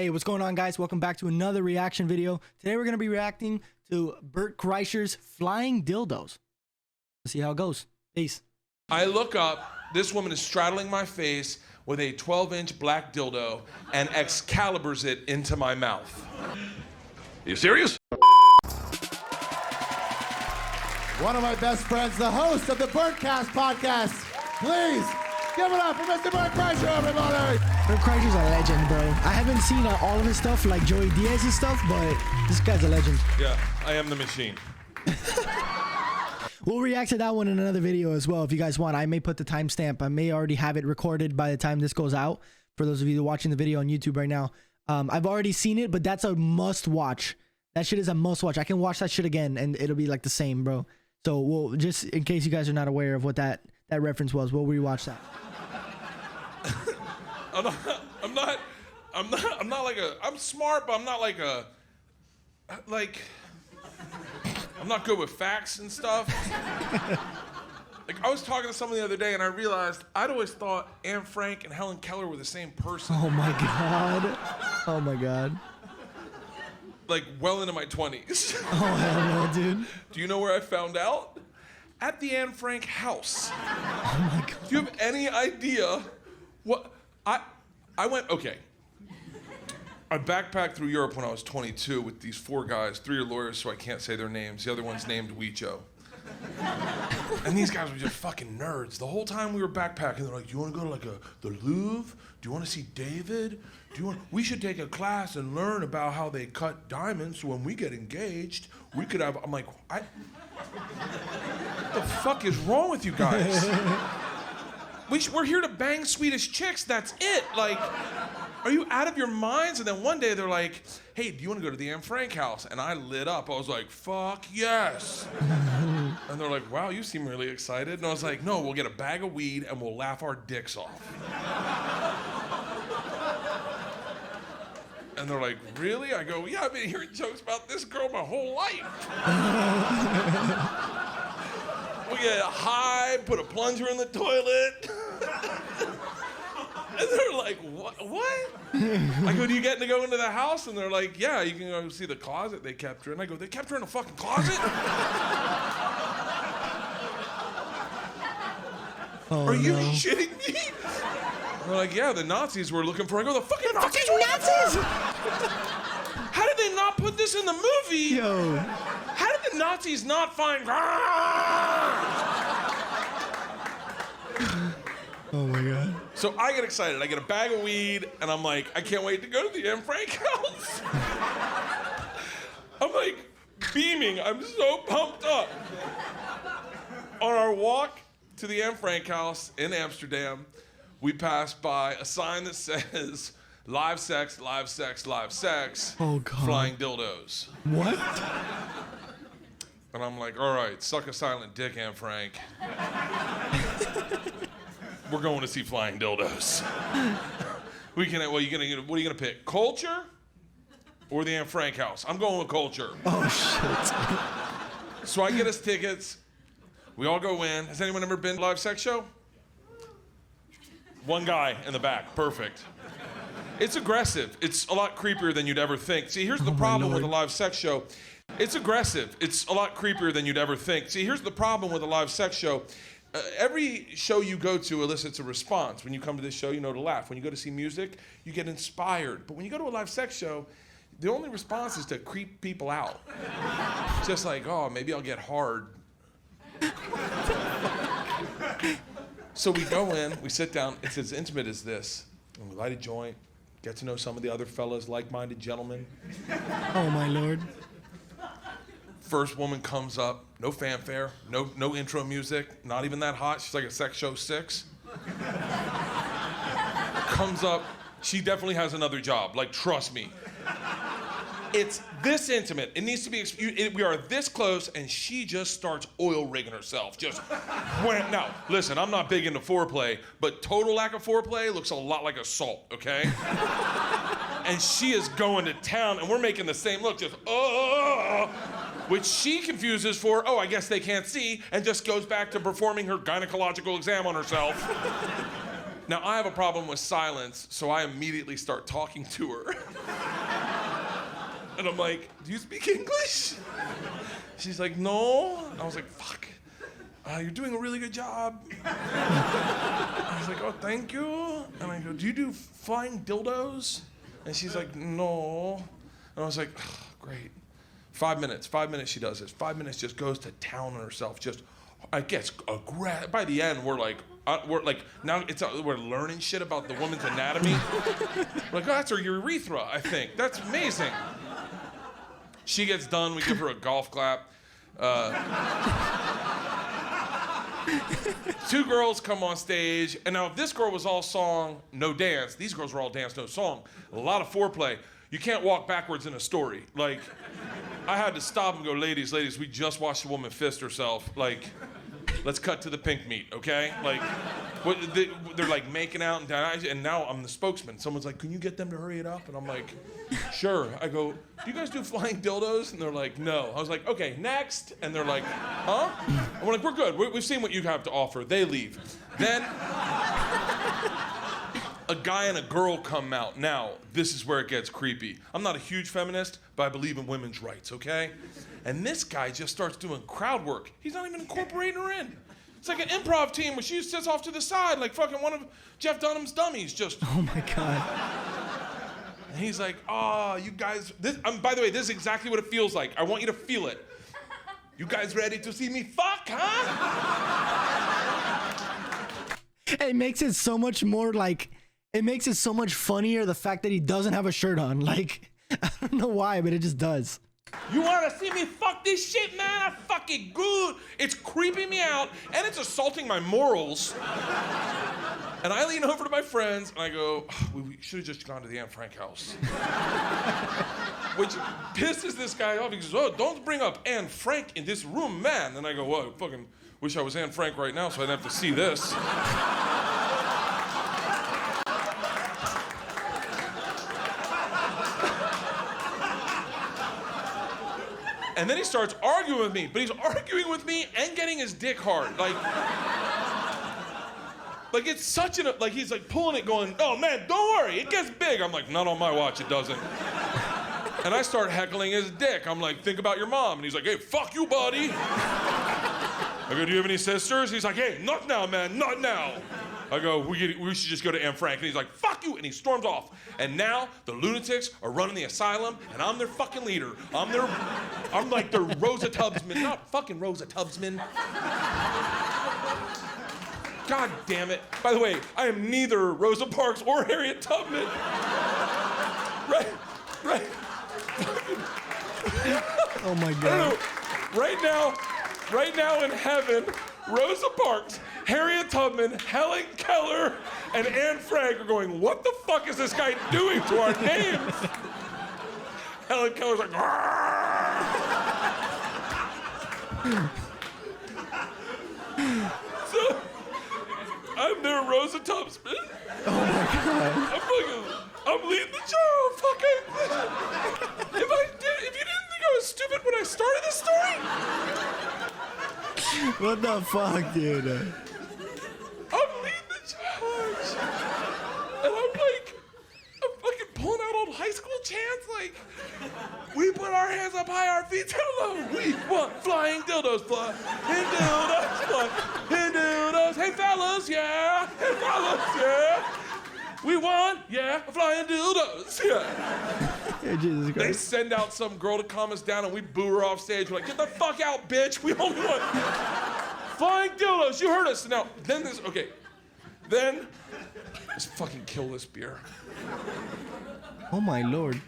Hey, what's going on, guys? Welcome back to another reaction video. Today we're going to be reacting to Bert Kreischer's flying dildos. Let's see how it goes. Peace. I look up, this woman is straddling my face with a 12-inch black dildo and Excaliburs it into my mouth. You serious? One of my best friends, the host of the Bertcast podcast. Please give it up for Mr. Bert Kreischer, everybody. Bert Kreischer's a legend, bro. I haven't seen all of his stuff, like Joey Diaz's stuff, but this guy's a legend. Yeah, I am the machine. We'll react to that one in another video as well if you guys want. I may put the timestamp. I may already have it recorded by the time this goes out. For those of you watching the video on YouTube right now, I've already seen it, but that's a must watch. That shit is a must watch. I can watch that shit again and it'll be like the same, bro. So we'll, just in case you guys are not aware of what that reference was, we'll rewatch that. I'm smart, but I'm not I'm not good with facts and stuff. Like, I was talking to someone the other day and I realized I'd always thought Anne Frank and Helen Keller were the same person. Oh my God. Oh my God. Like, well into my 20s. Oh, hell no, dude. Do you know where I found out? At the Anne Frank house. Oh my God. Do you have any idea what I went, okay. I backpacked through Europe when I was 22 with these 4 guys. 3 are lawyers, so I can't say their names. The other one's named Weicho. And these guys were just fucking nerds. The whole time we were backpacking, they're like, do you want to go to the Louvre? Do you want to see David? We should take a class and learn about how they cut diamonds so when we get engaged, we could have, I'm like, what the fuck is wrong with you guys? We're here to bang Swedish chicks, that's it. Like, are you out of your minds? And then one day they're like, hey, do you want to go to the Anne Frank house? And I lit up. I was like, fuck yes. And they're like, wow, you seem really excited. And I was like, no, we'll get a bag of weed and we'll laugh our dicks off. And they're like, really? I go, yeah, I've been hearing jokes about this girl my whole life. We get high, put a plunger in the toilet. And they're like, what? I go, do you get to go into the house? And they're like, yeah, you can go see the closet they kept her in. I go, they kept her in a fucking closet? Oh, Are you no. shitting me? They're like, yeah, the Nazis were looking for her. I go, the fucking Nazis? How did they not put this in the movie? Yo. How did the Nazis not find... Oh my God. So I get excited. I get a bag of weed, and I'm like, I can't wait to go to the Anne Frank house. I'm like beaming. I'm so pumped up. On our walk to the Anne Frank house in Amsterdam, we passed by a sign that says, live sex, live sex, live sex, oh God. Flying dildos. What? And I'm like, all right, suck a silent dick, Anne Frank. We're going to see flying dildos. What are you gonna pick? Culture or the Anne Frank house? I'm going with culture. Oh shit. So I get us tickets. We all go in. Has anyone ever been to a live sex show? One guy in the back, perfect. It's aggressive. It's a lot creepier than you'd ever think. See, here's the problem with a live sex show. It's aggressive. It's a lot creepier than you'd ever think. See, here's the problem with a live sex show. Every show you go to elicits a response. When you come to this show, you know to laugh. When you go to see music, you get inspired. But when you go to a live sex show, the only response is to creep people out. Just like, oh, maybe I'll get hard. So we go in, we sit down. It's as intimate as this. And we light a joint, get to know some of the other fellas, like-minded gentlemen. Oh my Lord. First woman comes up, no fanfare, no intro music, not even that hot. She's like a sex show 6. Comes up, she definitely has another job, like, trust me. It's this intimate. It needs to be, we are this close, and she just starts oil rigging herself. Just wham. Now, listen, I'm not big into foreplay, but total lack of foreplay looks a lot like assault, okay? And she is going to town, and we're making the same look, just, which she confuses for, oh, I guess they can't see, and just goes back to performing her gynecological exam on herself. Now, I have a problem with silence, so I immediately start talking to her. And I'm like, do you speak English? She's like, no. I was like, fuck. You're doing a really good job. I was like, oh, thank you. And I go, do you do flying dildos? And she's like, no. And I was like, oh, great. 5 minutes she does this. 5 minutes just goes to town on herself. Just, I guess, by the end, we're like now we're learning shit about the woman's anatomy. We're like, oh, that's her urethra, I think. That's amazing. She gets done, we give her a golf clap. 2 girls come on stage, and now if this girl was all song, no dance, these girls were all dance, no song. A lot of foreplay. You can't walk backwards in a story. Like, I had to stop and go, ladies, we just watched a woman fist herself. Like, let's cut to the pink meat, okay? Like, they're like making out and down, and now I'm the spokesman. Someone's like, can you get them to hurry it up? And I'm like, sure. I go, do you guys do flying dildos? And they're like, no. I was like, okay, next. And they're like, huh? I'm like, we're good. We've seen what you have to offer. They leave. Then a guy and a girl come out. Now, this is where it gets creepy. I'm not a huge feminist, but I believe in women's rights, okay? And this guy just starts doing crowd work. He's not even incorporating her in. It's like an improv team where she sits off to the side like fucking one of Jeff Dunham's dummies, just. Oh my God. And he's like, oh, you guys, by the way, this is exactly what it feels like. I want you to feel it. You guys ready to see me fuck, huh? It makes it so much more like, it makes it so much funnier the fact that he doesn't have a shirt on. Like, I don't know why, but it just does. You wanna see me fuck this shit, man? I fuck it good. It's creeping me out, and it's assaulting my morals. And I lean over to my friends, and I go, oh, we should have just gone to the Anne Frank house. Which pisses this guy off. He goes, oh, don't bring up Anne Frank in this room, man. And I go, well, I fucking wish I was Anne Frank right now so I didn't have to see this. And then he starts arguing with me, but he's arguing with me and getting his dick hard. Like it's such an, like he's like pulling it going, oh man, don't worry, it gets big. I'm like, not on my watch, it doesn't. And I start heckling his dick. I'm like, think about your mom. And he's like, hey, fuck you, buddy. I go, do you have any sisters? He's like, hey, not now, man, not now. I go, we should just go to Anne Frank. And he's like, fuck you, and he storms off. And now the lunatics are running the asylum, and I'm their fucking leader. I'm like their Rosa Tubbsman, not fucking Rosa Tubbsman. God damn it. By the way, I am neither Rosa Parks or Harriet Tubman. Right. Oh my God. Right now in heaven, Rosa Parks, Harriet Tubman, Helen Keller, and Anne Frank are going, what the fuck is this guy doing to our names? Helen Keller's like, so, I'm their Rosa Tubbsman. Oh my God. I'm leading the show, fucking. If you didn't think I was stupid when I started this story. What the fuck, dude? I'm leading the charge. And I'm fucking pulling out old high school chants like, we put our hands up high, our feet down low. We want flying dildos, flying dildos, flying dildos. Hey fellas, yeah. Hey fellas, yeah. We want, yeah, flying dildos, yeah. Hey, Jesus Christ. They send out some girl to calm us down and we boo her off stage. We're like, get the fuck out, bitch. We only want flying dildos. You heard us. Now, let's fucking kill this beer. Oh my Lord.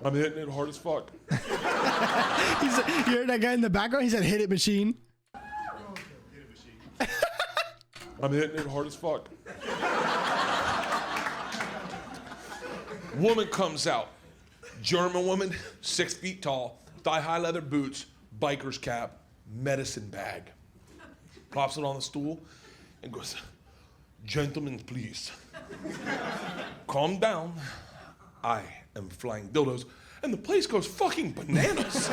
I'm hitting it hard as fuck. You heard that guy in the background? He said, hit it, machine. I'm hitting it hard as fuck. Woman comes out. German woman, 6 feet tall, thigh-high leather boots, biker's cap, medicine bag. Plops it on the stool and goes, gentlemen, please. Calm down. I am flying dildos. And the place goes fucking bananas.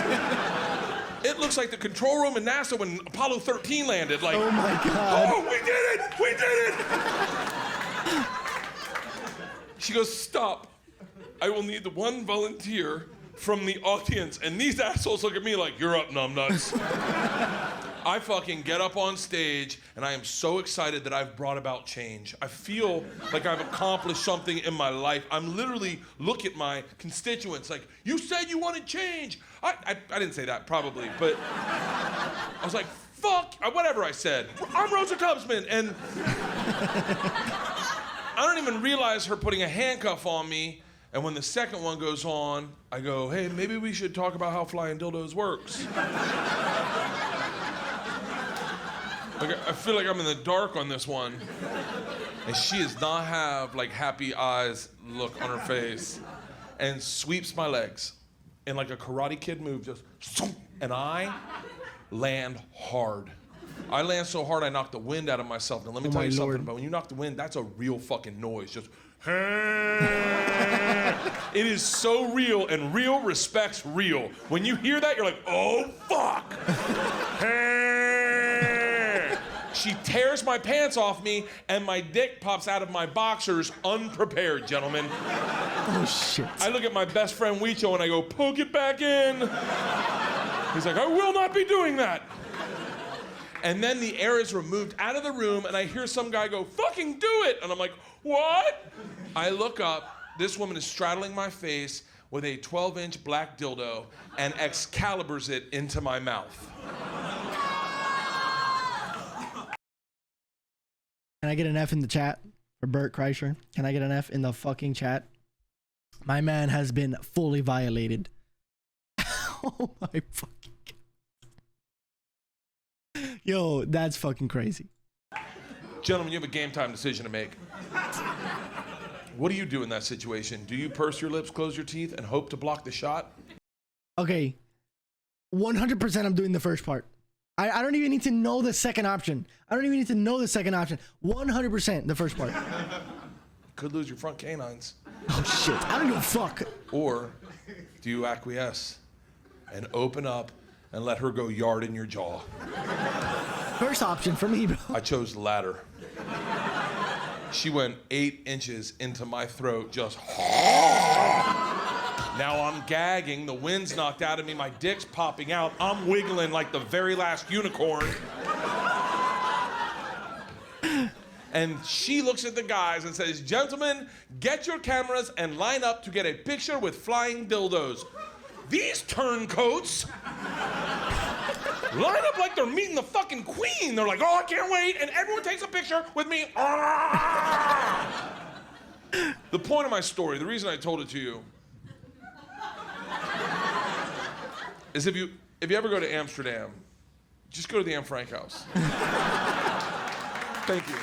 It looks like the control room in NASA when Apollo 13 landed. Like, oh my God. oh, we did it! We did it! She goes, stop. I will need one volunteer from the audience. And these assholes look at me like, you're up, numbnuts. I fucking get up on stage and I am so excited that I've brought about change. I feel like I've accomplished something in my life. I'm literally look at my constituents like, you said you wanted change. I didn't say that probably, but I was like, fuck, whatever I said. I'm Rosa Tubbsman. And I don't even realize her putting a handcuff on me. And when the second one goes on, I go, hey, maybe we should talk about how flying dildos works. Like, I feel like I'm in the dark on this one. And she does not have like happy eyes look on her face and sweeps my legs in like a Karate Kid move, just, and I land hard. I land so hard I knock the wind out of myself. Now let me tell you something about when you knock the wind, that's a real fucking noise. Just, it is so real, and real respects real. When you hear that, you're like, oh fuck. She tears my pants off me, and my dick pops out of my boxers unprepared, gentlemen. Oh, shit. I look at my best friend, Weicho, and I go, poke it back in. He's like, I will not be doing that. And then the air is removed out of the room, and I hear some guy go, fucking do it. And I'm like, what? I look up, this woman is straddling my face with a 12-inch black dildo and Excaliburs it into my mouth. Can I get an F in the chat for Bert Kreischer? Can I get an F in the fucking chat? My man has been fully violated. Oh my fucking God. Yo, that's fucking crazy. Gentlemen, you have a game time decision to make. What do you do in that situation? Do you purse your lips, close your teeth, and hope to block the shot? Okay, 100% I'm doing the first part. I don't even need to know the second option. 100% the first part. Could lose your front canines. Oh shit, I don't give a fuck. Or do you acquiesce and open up and let her go yard in your jaw? First option for me, bro. I chose the latter. She went 8 inches into my throat, just now I'm gagging, the wind's knocked out of me, my dick's popping out, I'm wiggling like the very last unicorn. And she looks at the guys and says, gentlemen, get your cameras and line up to get a picture with flying dildos. These turncoats line up like they're meeting the fucking queen. They're like, oh, I can't wait, and everyone takes a picture with me. The point of my story, the reason I told it to you, is if you ever go to Amsterdam, just go to the Anne Frank house. Thank you.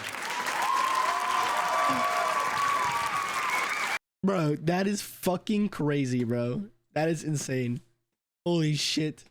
Bro, that is fucking crazy, bro. That is insane. Holy shit.